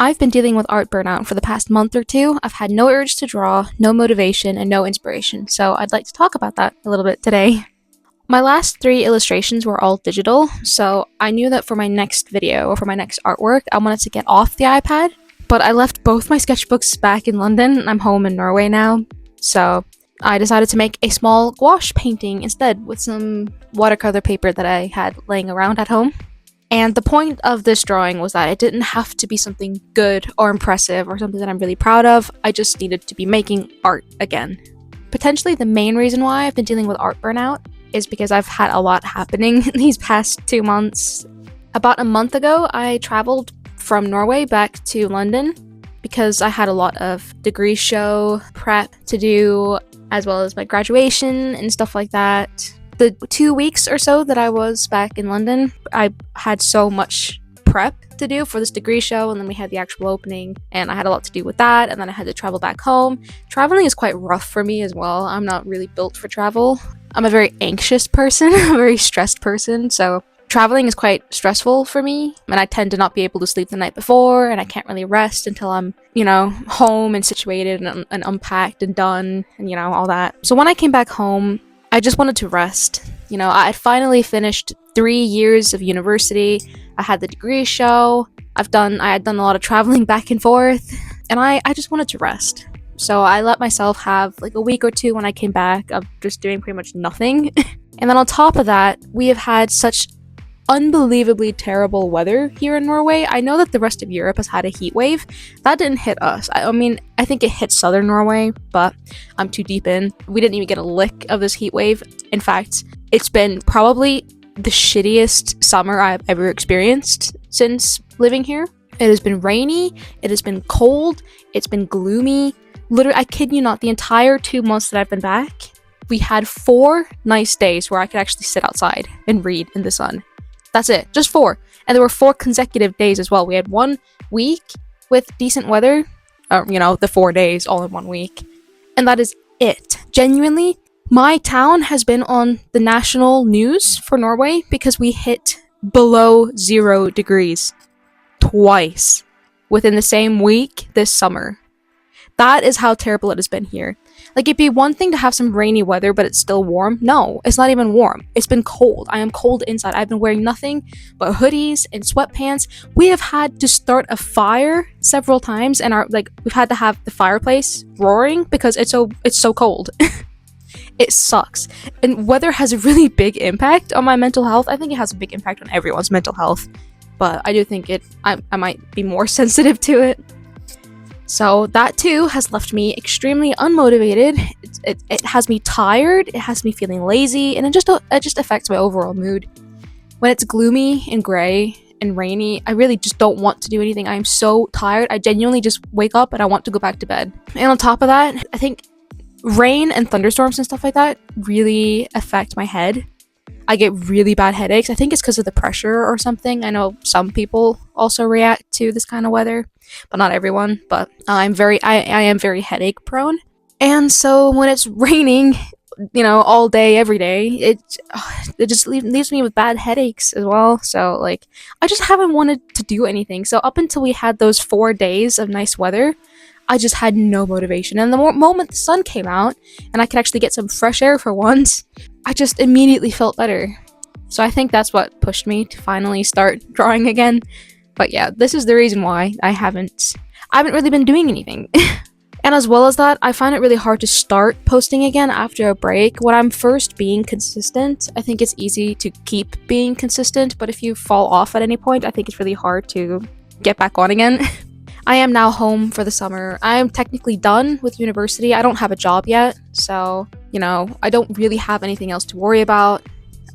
I've been dealing with art burnout for the past month or two. I've had no urge to draw, no motivation, and no inspiration, so I'd like to talk about that a little bit today. My last 3 illustrations were all digital, so I knew that for my next video or for my next artwork, I wanted to get off the iPad, but I left both my sketchbooks back in London. I'm home in Norway now, so I decided to make a small gouache painting instead with some watercolor paper that I had laying around at home. And the point of this drawing was that it didn't have to be something good or impressive or something that I'm really proud of. I just needed to be making art again. Potentially the main reason why I've been dealing with art burnout is because I've had a lot happening these past 2 months. About a month ago, I traveled from Norway back to London because I had a lot of degree show prep to do, as well as my graduation and stuff like that. The 2 weeks or so that I was back in London, I had so much prep to do for this degree show, and then we had the actual opening, and I had a lot to do with that, and then I had to travel back home. Traveling is quite rough for me as well. I'm not really built for travel. I'm a very anxious person, a very stressed person, so traveling is quite stressful for me, and I tend to not be able to sleep the night before, and I can't really rest until I'm, home and situated and unpacked and done, and, all that. So when I came back home, I just wanted to rest. I had finally finished 3 years of university. I had the degree show. I had done a lot of traveling back and forth, and I just wanted to rest. So I let myself have like a week or two when I came back of just doing pretty much nothing. And then on top of that, we have had such unbelievably terrible weather here in Norway. I know that the rest of Europe has had a heat wave. That didn't hit us. I think it hit southern Norway, but I'm too deep in. We didn't even get a lick of this heat wave. In fact, it's been probably the shittiest summer I've ever experienced since living here. It has been rainy, it has been cold, it's been gloomy. Literally, I kid you not, the entire 2 months that I've been back, we had 4 nice days where I could actually sit outside and read in the sun. That's it, just 4. And there were 4 consecutive days as well. We had 1 week with decent weather, the 4 days all in 1 week. And that is it. Genuinely, my town has been on the national news for Norway because we hit below 0 degrees twice within the same week this summer. That is how terrible it has been here. Like, it'd be one thing to have some rainy weather, but it's still warm. No, it's not even warm. It's been cold. I am cold inside. I've been wearing nothing but hoodies and sweatpants. We have had to start a fire several times, and we've had to have the fireplace roaring because it's so cold. It sucks. And weather has a really big impact on my mental health. I think it has a big impact on everyone's mental health, but I do think I might be more sensitive to it. So that too has left me extremely unmotivated. It has me tired, it has me feeling lazy, and it just affects my overall mood. When it's gloomy and gray and rainy, I really just don't want to do anything. I am so tired. I genuinely just wake up and I want to go back to bed. And on top of that, I think rain and thunderstorms and stuff like that really affect my head. I get really bad headaches. I think it's because of the pressure or something. I know some people also react to this kind of weather, but not everyone. But I am very headache prone. And so when it's raining, all day, every day, it just leaves me with bad headaches as well. So I just haven't wanted to do anything. So up until we had those 4 days of nice weather, I just had no motivation. And the moment the sun came out and I could actually get some fresh air for once, I just immediately felt better. So I think that's what pushed me to finally start drawing again. But yeah, this is the reason why I haven't really been doing anything. And as well as that, I find it really hard to start posting again after a break. When I'm first being consistent, I think it's easy to keep being consistent, but if you fall off at any point, I think it's really hard to get back on again. I am now home for the summer. I am technically done with university. I don't have a job yet, so, I don't really have anything else to worry about.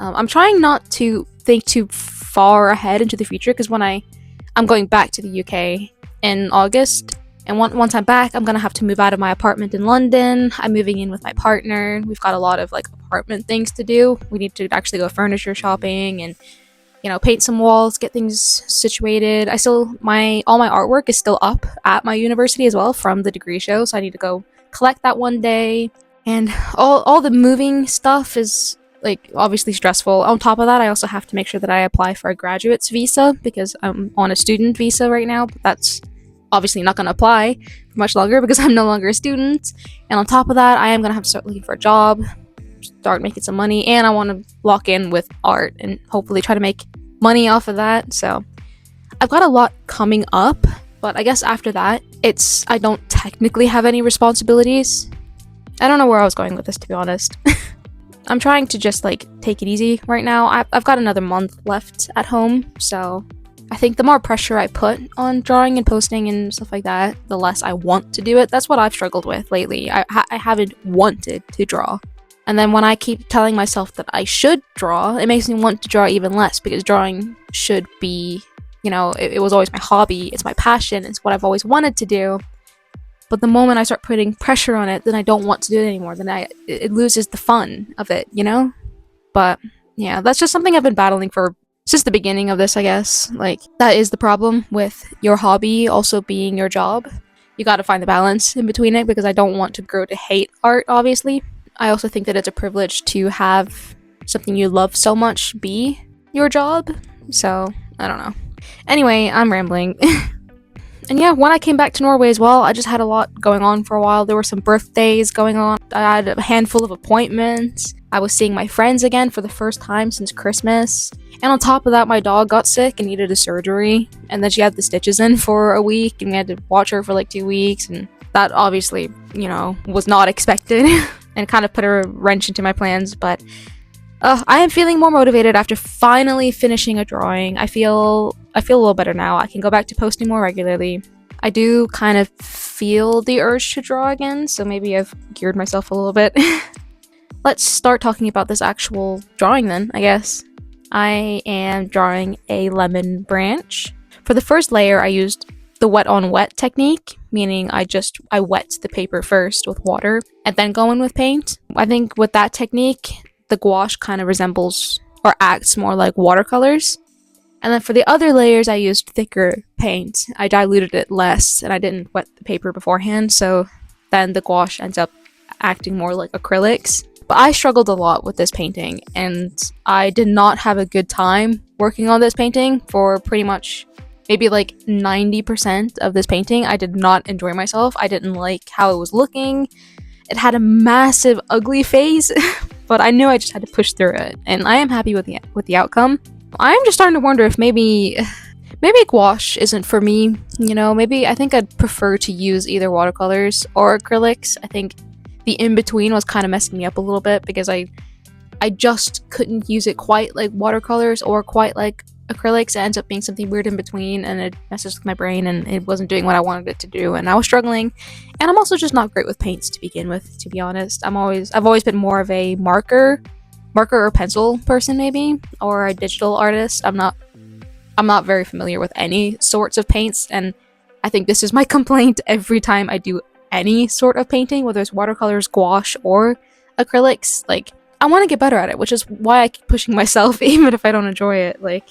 I'm trying not to think too far ahead into the future, because when I'm going back to the UK in August, and once I'm back, I'm gonna have to move out of my apartment in London. I'm moving in with my partner. We've got a lot of apartment things to do. We need to actually go furniture shopping and paint some walls, get things situated. All my artwork is still up at my university as well from the degree show, so I need to go collect that one day. And all the moving stuff is obviously stressful. On top of that, I also have to make sure that I apply for a graduate's visa because I'm on a student visa right now, but that's obviously not going to apply for much longer because I'm no longer a student. And on top of that, I am going to have to start looking for a job, start making some money, and I want to lock in with art and hopefully try to make money off of that. So I've got a lot coming up, but I guess after that, I don't technically have any responsibilities. I don't know where I was going with this, to be honest. I'm trying to just like take it easy right now. I've got another month left at home, so I think the more pressure I put on drawing and posting and stuff like that, the less I want to do it. That's what I've struggled with lately. I haven't wanted to draw. And then when I keep telling myself that I should draw, it makes me want to draw even less, because drawing should be, it was always my hobby, it's my passion, it's what I've always wanted to do. But the moment I start putting pressure on it, then I don't want to do it anymore. Then it loses the fun of it, But yeah, that's just something I've been battling for since the beginning of this, I guess. Like, that is the problem with your hobby also being your job. You gotta find the balance in between it, because I don't want to grow to hate art, obviously. I also think that it's a privilege to have something you love so much be your job. So, I don't know. Anyway, I'm rambling. And yeah, when I came back to Norway as well, I just had a lot going on for a while. There were some birthdays going on. I had a handful of appointments. I was seeing my friends again for the first time since Christmas. And on top of that, my dog got sick and needed a surgery. And then she had the stitches in for a week, and we had to watch her for like 2 weeks. And that obviously, was not expected and kind of put a wrench into my plans. But I am feeling more motivated after finally finishing a drawing. I feel a little better now. I can go back to posting more regularly. I do kind of feel the urge to draw again, so maybe I've geared myself a little bit. Let's start talking about this actual drawing then, I guess. I am drawing a lemon branch. For the first layer, I used the wet on wet technique, meaning I wet the paper first with water and then go in with paint. I think with that technique, the gouache kind of resembles or acts more like watercolors. And then for the other layers, I used thicker paint. I diluted it less, and I didn't wet the paper beforehand, so then the gouache ends up acting more like acrylics. But I struggled a lot with this painting, and I did not have a good time working on this painting for pretty much maybe like 90% of this painting. I did not enjoy myself. I didn't like how it was looking. It had a massive ugly face, but I knew I just had to push through it, and I am happy with the outcome. I am just starting to wonder if maybe gouache isn't for me, maybe I think I'd prefer to use either watercolors or acrylics. I think the in-between was kind of messing me up a little bit, because I just couldn't use it quite like watercolors or quite like acrylics. It ends up being something weird in between, and it messes with my brain, and it wasn't doing what I wanted it to do, and I was struggling. And I'm also just not great with paints to begin with, to be honest. I've always been more of a marker or pencil person, maybe, or a digital artist. I'm not very familiar with any sorts of paints, and I think this is my complaint every time I do any sort of painting, whether it's watercolors, gouache, or acrylics. Like, I want to get better at it, which is why I keep pushing myself, even if I don't enjoy it. Like,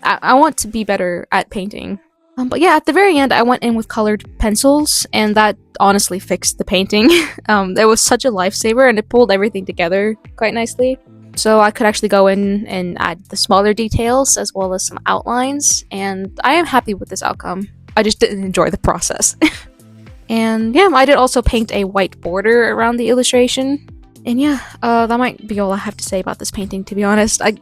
I want to be better at painting. But yeah, at the very end, I went in with colored pencils, and that honestly fixed the painting. It was such a lifesaver, and it pulled everything together quite nicely. So I could actually go in and add the smaller details as well as some outlines, and I am happy with this outcome. I just didn't enjoy the process. And yeah, I did also paint a white border around the illustration. And yeah, that might be all I have to say about this painting, to be honest. I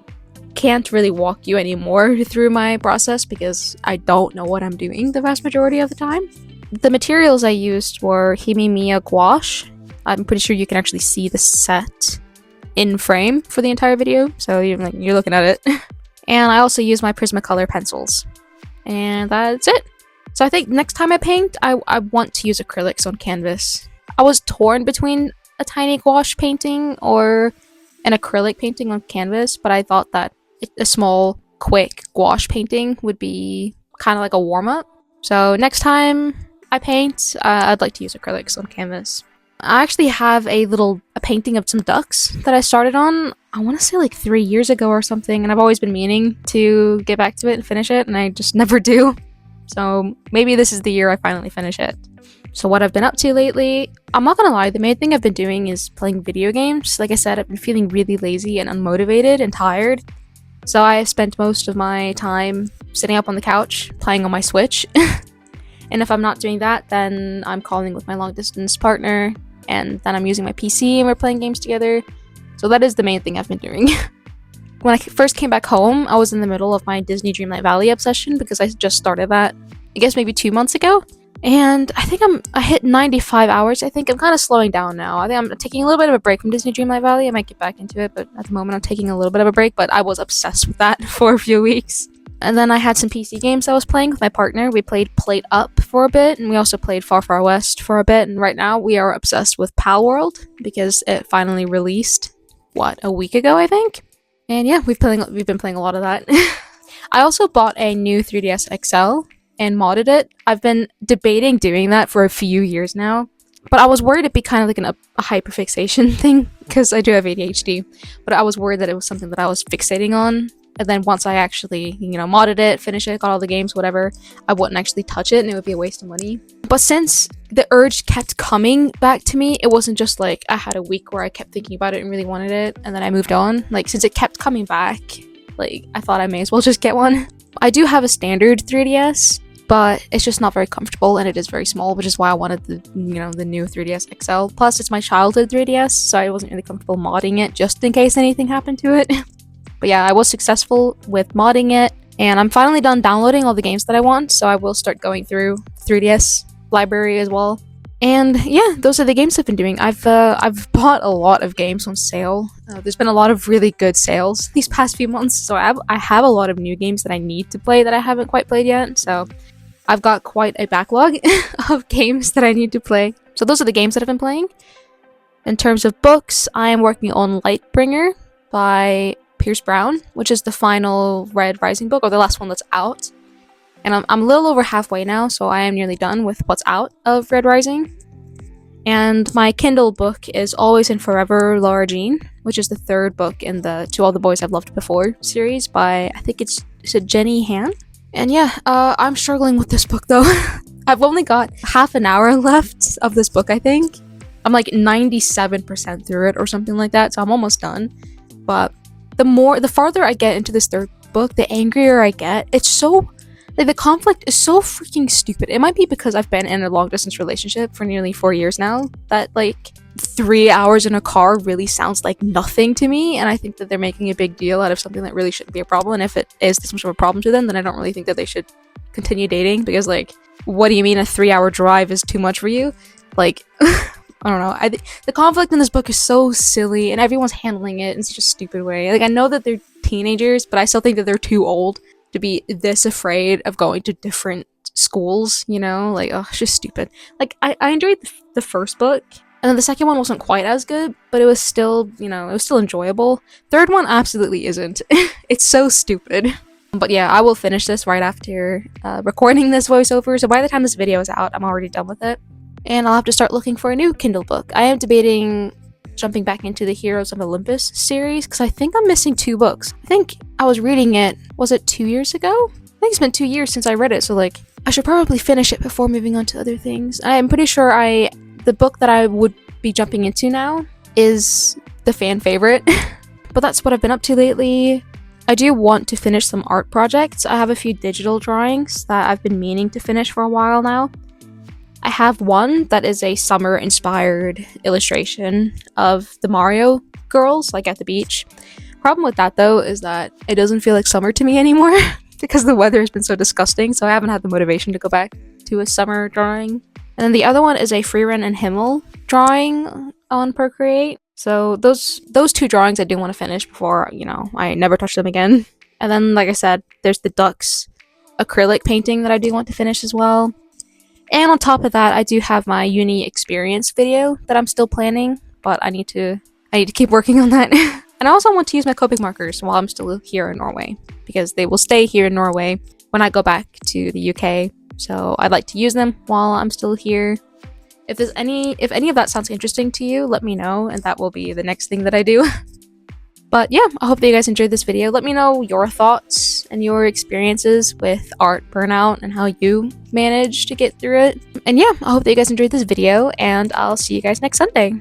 can't really walk you anymore through my process because I don't know what I'm doing the vast majority of the time. The materials I used were Himimiya gouache. I'm pretty sure you can actually see the set in frame for the entire video, so you're looking at it. And I also use my Prismacolor pencils, and that's it. So I think next time I paint, I want to use acrylics on canvas. I was torn between a tiny gouache painting or an acrylic painting on canvas, but I thought that a small, quick gouache painting would be kind of like a warm-up. So next time I paint, I'd like to use acrylics on canvas. I actually have a painting of some ducks that I started on, I want to say like 3 years ago or something, and I've always been meaning to get back to it and finish it, and I just never do. So maybe this is the year I finally finish it. So what I've been up to lately, I'm not gonna lie, the main thing I've been doing is playing video games. Like I said, I've been feeling really lazy and unmotivated and tired. So I have spent most of my time sitting up on the couch playing on my Switch. And if I'm not doing that, then I'm calling with my long distance partner, and then I'm using my PC and we're playing games together. So that is the main thing I've been doing. When I first came back home, I was in the middle of my Disney Dreamlight Valley obsession because I just started that, I guess maybe 2 months ago. And I think I hit 95 hours. I think I'm kind of slowing down now. I think I'm taking a little bit of a break from Disney Dreamlight Valley. I might get back into it, but at the moment I'm taking a little bit of a break, but I was obsessed with that for a few weeks. And then I had some PC games I was playing with my partner. We played Plate Up for a bit, and we also played Far Far West for a bit. And right now we are obsessed with Pal World because it finally released, a week ago, I think? And yeah, we've been playing a lot of that. I also bought a new 3DS XL and modded it. I've been debating doing that for a few years now, but I was worried it'd be kind of like a hyperfixation thing because I do have ADHD, but I was worried that it was something that I was fixating on, and then once I actually, modded it, finished it, got all the games, whatever, I wouldn't actually touch it and it would be a waste of money. But since the urge kept coming back to me, it wasn't just like I had a week where I kept thinking about it and really wanted it and then I moved on. Like, since it kept coming back, like, I thought I may as well just get one. I do have a standard 3DS, but it's just not very comfortable and it is very small, which is why I wanted the new 3DS XL. Plus, it's my childhood 3DS, so I wasn't really comfortable modding it just in case anything happened to it. But yeah, I was successful with modding it, and I'm finally done downloading all the games that I want, so I will start going through 3DS library as well. And yeah, those are the games I've been doing. I've bought a lot of games on sale. There's been a lot of really good sales these past few months, so I have a lot of new games that I need to play that I haven't quite played yet. So I've got quite a backlog of games that I need to play. So those are the games that I've been playing. In terms of books, I am working on Lightbringer by Pierce Brown, which is the final Red Rising book, or the last one that's out. And I'm a little over halfway now, so I am nearly done with what's out of Red Rising. And my Kindle book is Always and Forever, Laura Jean, which is the third book in the To All the Boys I've Loved Before series by, I think is it Jenny Han? And yeah, I'm struggling with this book though. I've only got half an hour left of this book, I think. I'm like 97% through it or something like that, so I'm almost done. But the farther I get into this third book, the angrier I get. It's so, like, the conflict is so freaking stupid. It might be because I've been in a long distance relationship for nearly 4 years now, that like 3 hours in a car really sounds like nothing to me, and I think that they're making a big deal out of something that really shouldn't be a problem. And if it is this much of a problem to them, then I don't really think that they should continue dating, because like, what do you mean a 3-hour drive is too much for you? Like, I don't know. The conflict in this book is so silly, and everyone's handling it in such a stupid way. Like, I know that they're teenagers, but I still think that they're too old to be this afraid of going to different schools, Like, oh, it's just stupid. Like, I enjoyed the first book, and then the second one wasn't quite as good, but it was still, it was still enjoyable. Third one absolutely isn't. It's so stupid. But yeah, I will finish this right after recording this voiceover, so by the time this video is out, I'm already done with it. And I'll have to start looking for a new Kindle book. I am debating jumping back into the Heroes of Olympus series, because I think I'm missing 2 books. I think I was reading it, was it 2 years ago? I think it's been 2 years since I read it, so like, I should probably finish it before moving on to other things. I'm pretty sure the book that I would be jumping into now is the fan favorite. But that's what I've been up to lately. I do want to finish some art projects. I have a few digital drawings that I've been meaning to finish for a while now. I have one that is a summer-inspired illustration of the Mario girls, like at the beach. Problem with that, though, is that it doesn't feel like summer to me anymore because the weather has been so disgusting, so I haven't had the motivation to go back to a summer drawing. And then the other one is a Freerun and Himmel drawing on Procreate. So those 2 drawings I do want to finish before, I never touch them again. And then, like I said, there's the ducks acrylic painting that I do want to finish as well. And on top of that, I do have my uni experience video that I'm still planning, but I need to keep working on that. And I also want to use my Copic markers while I'm still here in Norway, because they will stay here in Norway when I go back to the UK. So I'd like to use them while I'm still here. If any of that sounds interesting to you, let me know, and that will be the next thing that I do. But yeah, I hope that you guys enjoyed this video. Let me know your thoughts and your experiences with ART Burnout and how you managed to get through it. And yeah, I hope that you guys enjoyed this video, and I'll see you guys next Sunday.